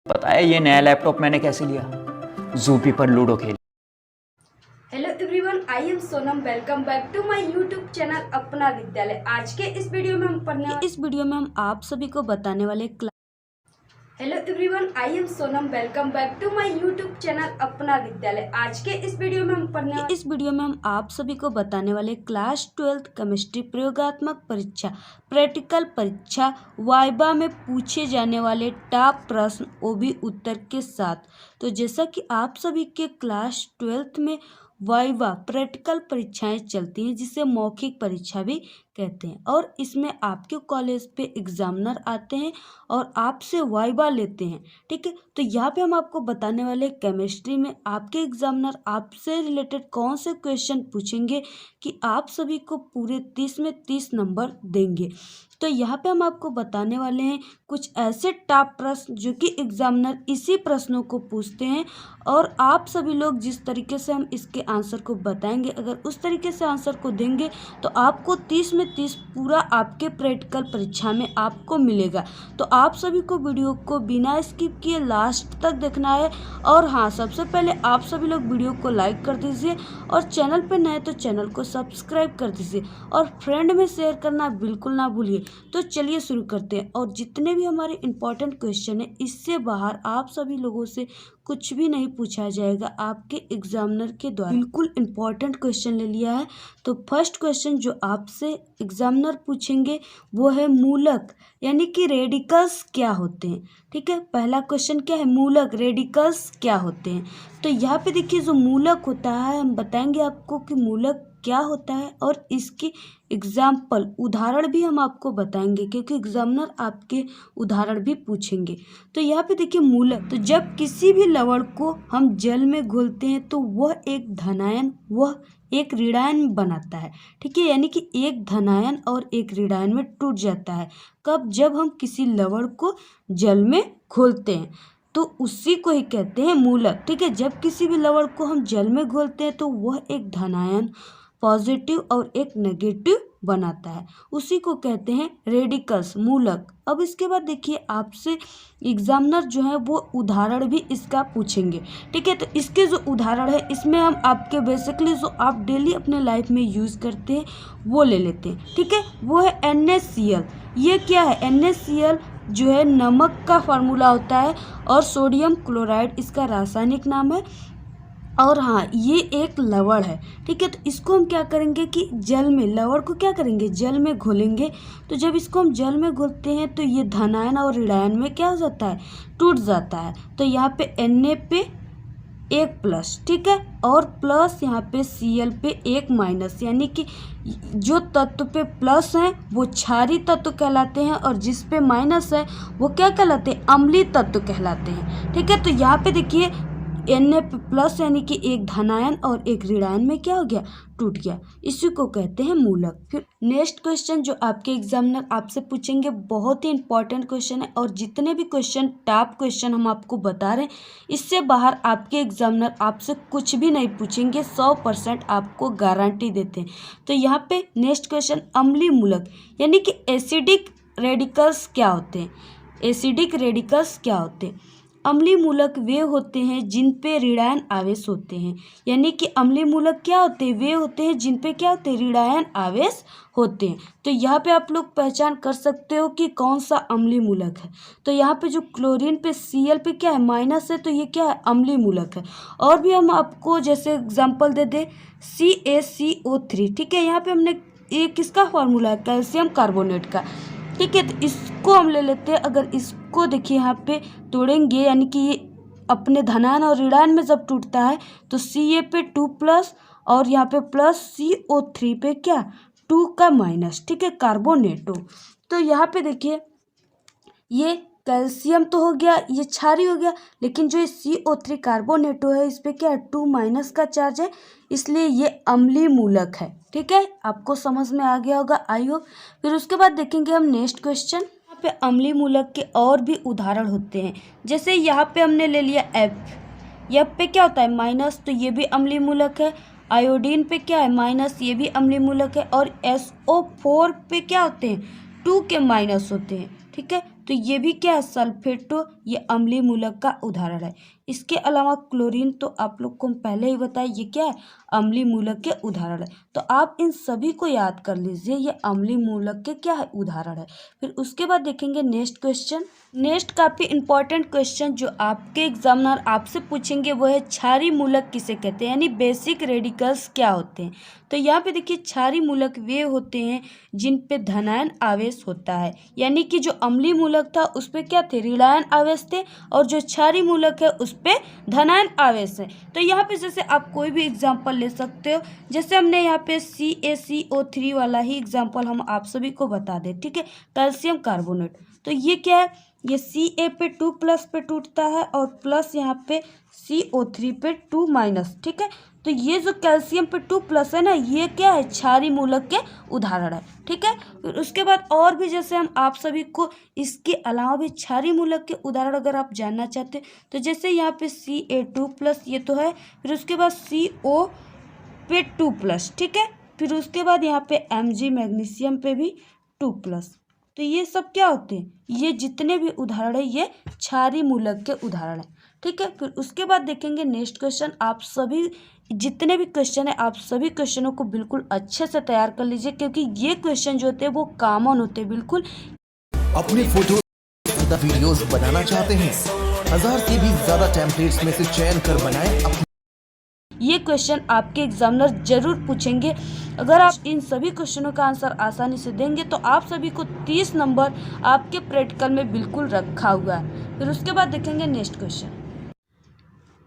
बताया ये नया लैपटॉप मैंने कैसे लिया। ज़ूपी पर लूडो खेली। Hello everyone, I am Sonam. Welcome back to my YouTube channel Apna Vidyalaya. आज के इस वीडियो में हम आप सभी को बताने वाले hello everyone, I am Sonam. Welcome back to my YouTube channel Apna Vidyalaya. आज के इस वीडियो में हम आप सभी को बताने वाले क्लास 12 केमिस्ट्री प्रयोगात्मक परीक्षा प्रैक्टिकल परीक्षा वाइबा में पूछे जाने वाले टॉप प्रश्न वो भी उत्तर के साथ। तो जैसा कि आप सभी के क्लास 12 में वाइवा प्रैक्टिकल परीक्षाएं चलती हैं, जिसे मौखिक परीक्षा भी कहते हैं, और इसमें आपके कॉलेज पे एग्जामिनर आते हैं और आपसे वाइवा लेते हैं। ठीक है, तो यहाँ पे हम आपको बताने वाले केमिस्ट्री में आपके एग्जामिनर आपसे रिलेटेड कौन से क्वेश्चन पूछेंगे कि आप सभी को पूरे 30 में 30 नंबर देंगे। तो यहाँ पे हम आपको बताने वाले हैं कुछ ऐसे टॉप प्रश्न जो कि एग्जामिनर इसी प्रश्नों को पूछते हैं, और आप सभी लोग जिस तरीके से हम इसके आंसर को बताएंगे, अगर उस तरीके से आंसर को देंगे तो आपको 30 में 30 पूरा आपके प्रैक्टिकल परीक्षा में आपको मिलेगा। तो आप सभी को वीडियो को बिना स्किप किए लास्ट तक देखना है। और हाँ, सबसे पहले आप सभी लोग वीडियो को लाइक कर दीजिए, और चैनल पर नए तो चैनल को सब्सक्राइब कर दीजिए, और फ्रेंड में शेयर करना बिल्कुल ना भूलिए। तो चलिए शुरू करते हैं। और जितने भी हमारे इंपॉर्टेंट क्वेश्चन है, इससे बाहर आप सभी लोगों से कुछ भी नहीं पूछा जाएगा आपके एग्जामिनर के द्वारा। बिल्कुल इंपॉर्टेंट क्वेश्चन ले लिया है। तो फर्स्ट क्वेश्चन जो आपसे एग्जामिनर पूछेंगे वो है मूलक, यानी कि रेडिकल्स क्या होते हैं। ठीक है, पहला क्वेश्चन क्या है, मूलक रेडिकल्स क्या होते हैं। तो यहाँ पे देखिए, जो मूलक होता है हम बताएंगे आपको कि मूलक क्या होता है, और इसकी एग्जाम्पल उदाहरण भी हम आपको बताएंगे, क्योंकि एग्जामिनर आपके उदाहरण भी पूछेंगे। तो यहाँ पे देखिए मूलक, तो जब किसी भी लवण को हम जल में घोलते हैं तो वह एक धनायन वह एक ऋणायन बनाता है। ठीक है, यानी कि एक धनायन और एक ऋणायन में टूट जाता है। कब? जब हम किसी लवण को जल में घोलते हैं, तो उसी को ही कहते हैं मूलक। ठीक है, जब किसी भी लवण को हम जल में घोलते हैं तो वह एक धनायन पॉजिटिव और एक नेगेटिव बनाता है, उसी को कहते हैं रेडिकल्स, मूलक। अब इसके बाद देखिए, आपसे एग्जामिनर जो है वो उदाहरण भी इसका पूछेंगे। ठीक है, तो इसके जो उदाहरण है, इसमें हम आपके बेसिकली जो आप डेली अपने लाइफ में यूज़ करते हैं वो ले लेते हैं। ठीक है, वो है NaCl। ये क्या है? NaCl जो है नमक का फार्मूला होता है, और सोडियम क्लोराइड इसका रासायनिक नाम है। और हाँ, ये एक लवण है। ठीक है, तो इसको हम क्या करेंगे कि जल में, लवण को क्या करेंगे, जल में घोलेंगे। तो जब इसको हम जल में घोलते हैं तो ये धनायन और ऋणायन में क्या हो जाता है, टूट जाता है। तो यहाँ पे Na पे एक प्लस, ठीक है, और प्लस यहाँ पे Cl पे एक माइनस, यानी कि जो तत्व पे प्लस हैं वो क्षारीय तत्व कहलाते हैं, और जिस पे माइनस है वो क्या कहलाते हैं, अम्लीय तत्व कहलाते हैं। ठीक है, तो यहाँ पे देखिए Na प्लस यानी कि एक धनायन और एक ऋणायन में क्या हो गया, टूट गया, इसी को कहते हैं मूलक। फिर नेक्स्ट क्वेश्चन जो आपके एग्जामिनर आपसे पूछेंगे, बहुत ही इंपॉर्टेंट क्वेश्चन है, और जितने भी क्वेश्चन टॉप क्वेश्चन हम आपको बता रहे हैं, इससे बाहर आपके एग्जामिनर आपसे कुछ भी नहीं पूछेंगे, 100% आपको गारंटी देते हैं। तो यहाँ पे नेक्स्ट क्वेश्चन, अम्लीय मूलक यानी कि एसिडिक रेडिकल्स क्या होते हैं। एसिडिक रेडिकल्स क्या होते हैं? अम्लीय मूलक वे होते हैं जिन पे ऋणायन आवेश होते हैं, यानी कि अम्लीय मूलक क्या होते हैं, वे होते हैं जिन पे क्या होते हैं, ऋणायन आवेश होते हैं। तो यहाँ पे आप लोग पहचान कर सकते हो कि कौन सा अम्लीय मूलक है। तो यहाँ पे जो क्लोरीन पे Cl पे क्या है, माइनस है, तो ये क्या है, अम्लीय मूलक है। और भी हम आपको जैसे एग्जाम्पल दे दें, CaCO3। ठीक है, यहाँ पे हमने ये किसका फॉर्मूला है, कैल्शियम कार्बोनेट का। ठीक है, तो इसको हम ले लेते हैं। अगर इसको देखिए यहाँ पे तोड़ेंगे, यानी कि ये अपने धनायन और ऋणायन में जब टूटता है तो Ca पे 2 प्लस, और यहाँ पे प्लस CO3 पे क्या, 2 का माइनस। ठीक है, कार्बोनेटो। तो यहाँ पे देखिए, ये कैल्शियम तो हो गया, ये क्षारीय हो गया, लेकिन जो ये CO3 कार्बोनेटो है, इस पे क्या है, 2 माइनस का चार्ज है, इसलिए ये अम्लीय मूलक है। ठीक है, आपको समझ में आ गया होगा, आई होप। फिर उसके बाद देखेंगे हम नेक्स्ट क्वेश्चन। यहाँ पे अम्लीय मूलक के और भी उदाहरण होते हैं, जैसे यहाँ पे हमने ले लिया F पे क्या होता है, माइनस, तो ये भी अम्लीय मूलक है। आयोडीन पे क्या है, माइनस, ये भी अम्लीय मूलक है। और SO4 पे क्या होते हैं, 2 के माइनस होते हैं। ठीक है, तो ये भी क्या है, सल्फेटो, ये अम्लीय मूलक का उदाहरण है। इसके अलावा क्लोरीन तो आप लोग को हम पहले ही बताया ये क्या है, अम्लीय मूलक के उदाहरण है। तो आप इन सभी को याद कर लीजिए, ये अम्लीय मूलक के क्या है, उदाहरण है। फिर उसके बाद देखेंगे नेक्स्ट क्वेश्चन। नेक्स्ट काफ़ी इंपॉर्टेंट क्वेश्चन जो आपके एग्जामिनर आपसे पूछेंगे वो है क्षारीय मूलक किसे कहते हैं, यानी बेसिक रेडिकल्स क्या होते हैं। तो यहाँ पे देखिए क्षारीय मूलक वे होते हैं जिन पे धनायन आवेश होता है, यानी कि जो अम्लीय मूलक था उस पे क्या थे, ऋणायन आवेश थे, और जो क्षारीय मूलक है उस पे धनायन आवेश है। तो यहाँ पे जैसे आप कोई भी एग्जाम्पल ले सकते हो, जैसे हमने यहाँ पे CaCO3 वाला ही एग्जाम्पल हम आप सभी को बता दें, ठीक है, कैल्शियम कार्बोनेट। तो ये क्या है, ये Ca पे 2+ पे टूटता है और प्लस यहाँ पे CO3 पे 2-, ठीक है। तो ये जो कैल्शियम पे 2+ है ना, ये क्या है, क्षारीय मूलक के उदाहरण है, ठीक है। फिर उसके बाद और भी जैसे हम आप सभी को इसके अलावा भी क्षारीय मूलक के उदाहरण अगर आप जानना चाहते हैं तो जैसे यहाँ पे Ca2+ ये तो है, फिर उसके बाद CO पे 2+, ठीक है। फिर उसके बाद यहाँ पे Mg मैग्नीशियम पे भी 2+। तो ये सब क्या होते हैं, ये जितने भी उदाहरण है ये क्षारीय मूलक के उदाहरण है, ठीक है। फिर उसके बाद देखेंगे नेक्स्ट क्वेश्चन। आप सभी जितने भी क्वेश्चन है आप सभी क्वेश्चनों को बिल्कुल अच्छे से तैयार कर लीजिए, क्योंकि ये क्वेश्चन जो होते हैं वो कॉमन होते हैं बिल्कुल। अपने फोटो वीडियोस बनाना चाहते हैं, 1000 से भी ज्यादा टेम्पलेट्स में से चयन कर बनाएं। ये क्वेश्चन आपके एग्जामिनर जरूर पूछेंगे। अगर आप इन सभी क्वेश्चनों का आंसर आसानी से देंगे तो आप सभी को 30 नंबर आपके प्रैक्टिकल में बिल्कुल रखा हुआ है। फिर उसके बाद देखेंगे नेक्स्ट क्वेश्चन।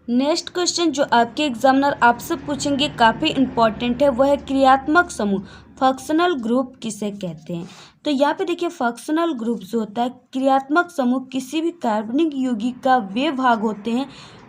नेक्स्ट क्वेश्चन जो आपके एग्जामिनर आपसे पूछेंगे काफ़ी इंपॉर्टेंट है, वह है क्रियात्मक समूह, फंक्शनल ग्रुप किसे कहते हैं। तो यहाँ पे देखिए फंक्शनल ग्रुप जो होता है, क्रियात्मक समूह किसी भी कार्बनिक यौगिक का वे भाग होते हैं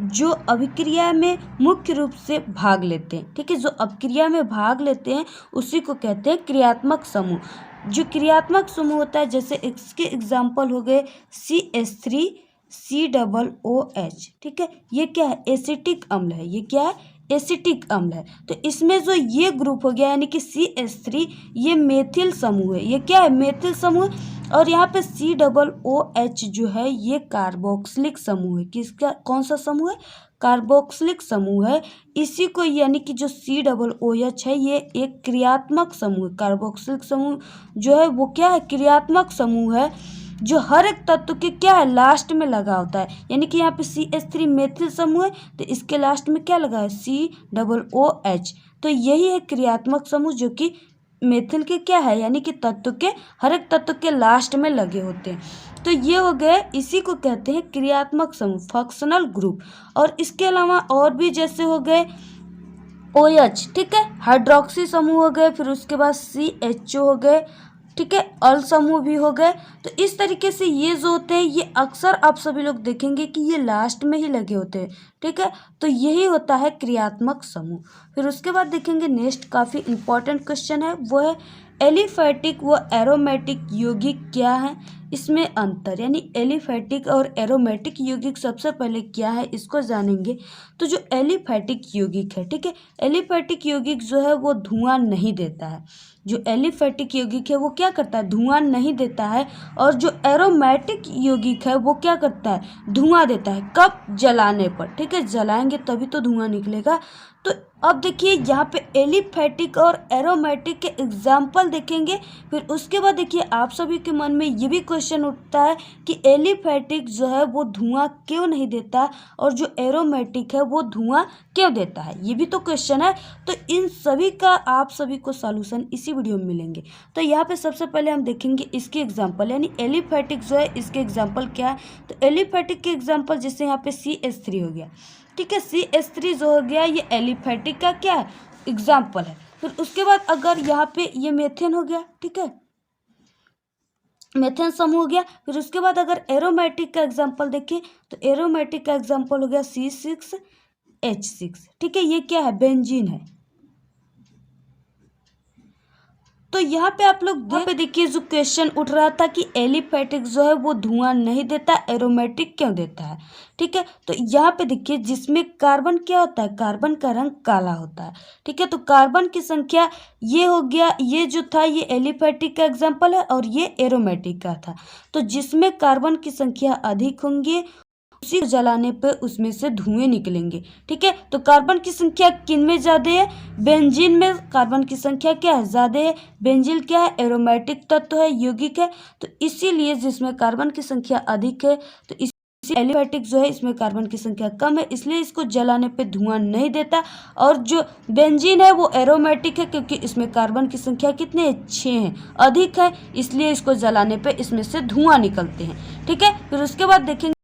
जो अभिक्रिया में मुख्य रूप से भाग लेते हैं, ठीक है। जो अभिक्रिया में भाग लेते हैं उसी को कहते हैं क्रियात्मक समूह। जो क्रियात्मक समूह होता है, जैसे इसके एग्जाम्पल हो गए CH3COOH, ठीक है। ये क्या है, एसिटिक अम्ल है, ये क्या है, एसिटिक अम्ल है। तो इसमें जो ये ग्रुप हो गया यानी कि CH3, ये मेथिल समूह है, ये क्या है, मेथिल समूह। और यहाँ पे COOH जो है ये कार्बोक्सिलिक समूह है। किसका, कौन सा समूह है, कार्बोक्सिलिक समूह है। इसी को यानी कि जो COOH है ये एक क्रियात्मक समूह है। कार्बोक्सिलिक समूह जो है वो क्या है, क्रियात्मक समूह है जो हर एक तत्व के क्या है, लास्ट में लगा होता है। यानी कि यहाँ पे CH3 मेथिल समूह है तो इसके लास्ट में क्या लगा है, COOH। तो यही है क्रियात्मक समूह जो कि मेथिल के क्या है, यानी कि तत्व के हर एक तत्व के लास्ट में लगे होते हैं। तो ये हो गए, इसी को कहते हैं क्रियात्मक समूह, फंक्शनल ग्रुप। और इसके अलावा और भी जैसे हो गए OH, ठीक है, हाइड्रोक्सी समूह हो गए, फिर उसके बाद CHO हो गए, ठीक है, अल समूह भी हो गए। तो इस तरीके से ये जो होते हैं ये अक्सर आप सभी लोग देखेंगे कि ये लास्ट में ही लगे होते हैं, ठीक है। तो यही होता है क्रियात्मक समूह। फिर उसके बाद देखेंगे नेक्स्ट काफ़ी इंपॉर्टेंट क्वेश्चन है, वो है एलिफैटिक व एरोमेटिक यौगिक क्या है, इसमें अंतर, यानी एलिफैटिक और एरोमेटिक यौगिक सबसे पहले क्या है इसको जानेंगे। तो जो एलिफैटिक यौगिक है, ठीक है, एलिफैटिक यौगिक जो है वो धुआं नहीं देता है। जो एलिफैटिक यौगिक है वो क्या करता है, धुआं नहीं देता है। और जो एरोमेटिक यौगिक है वो क्या करता है, धुआं देता है। कब, जलाने पर, ठीक है, जलाएंगे तभी तो धुआं निकलेगा। तो अब देखिए यहाँ पे एलिफैटिक और एरोमेटिक के एग्जाम्पल देखेंगे। फिर उसके बाद देखिए आप सभी के मन में ये भी क्वेश्चन उठता है कि एलिफैटिक जो है वो धुआं क्यों नहीं देता और जो एरोमेटिक है वो धुआं क्यों देता है, ये भी तो क्वेश्चन है। तो इन सभी का आप सभी को सॉल्यूशन इसी वीडियो में मिलेंगे। तो यहाँ पे सबसे पहले हम देखेंगे इसके एग्जाम्पल, यानी एलिफैटिक जो है इसके एग्जाम्पल क्या है। तो एलिफैटिक के एग्जाम्पल जैसे यहाँ पे CH3 हो गया, ठीक है, CH3 जो हो गया ये एलिफैटिक का क्या है, एग्जाम्पल है। फिर उसके बाद अगर यहाँ पे ये मेथेन हो गया, ठीक है, मेथेन समूह हो गया। फिर उसके बाद अगर एरोमेटिक का एग्जाम्पल देखें तो एरोमेटिक का एग्जाम्पल हो गया C6H6, ठीक है, ये क्या है, बेंजीन है। तो यहाँ पे आप लोग देखिए जो क्वेश्चन उठ रहा था कि एलिफैटिक जो है वो धुआं नहीं देता, एरोमेटिक क्यों देता है, ठीक है। तो यहाँ पे देखिए जिसमें कार्बन क्या होता है, कार्बन का रंग काला होता है, ठीक है। तो कार्बन की संख्या ये हो गया, ये जो था ये एलिफैटिक का एग्जाम्पल है और ये एरोमेटिक का था। तो जिसमें कार्बन की संख्या अधिक होंगी उसी को जलाने पे उसमें से धुएं निकलेंगे। ठीक है, तो कार्बन की संख्या किन में ज़्यादा है? बेंजीन में कार्बन की संख्या क्या है? ज़्यादा है। बेंजीन क्या है? एरोमेटिक तत्व है, यौगिक है। तो इसीलिए जिसमें कार्बन की संख्या अधिक है तो इसी एलिफेटिक जो है इसमें कार्बन की संख्या कम है, इसलिए इसको जलाने पे धुआं नहीं देता। और जो बेंजीन है वो एरोमेटिक है क्योंकि इसमें कार्बन की संख्या कितने है? 6 है, अधिक है, इसलिए इसको जलाने पे इसमें से धुआं निकलते हैं। ठीक है, फिर उसके बाद देखेंगे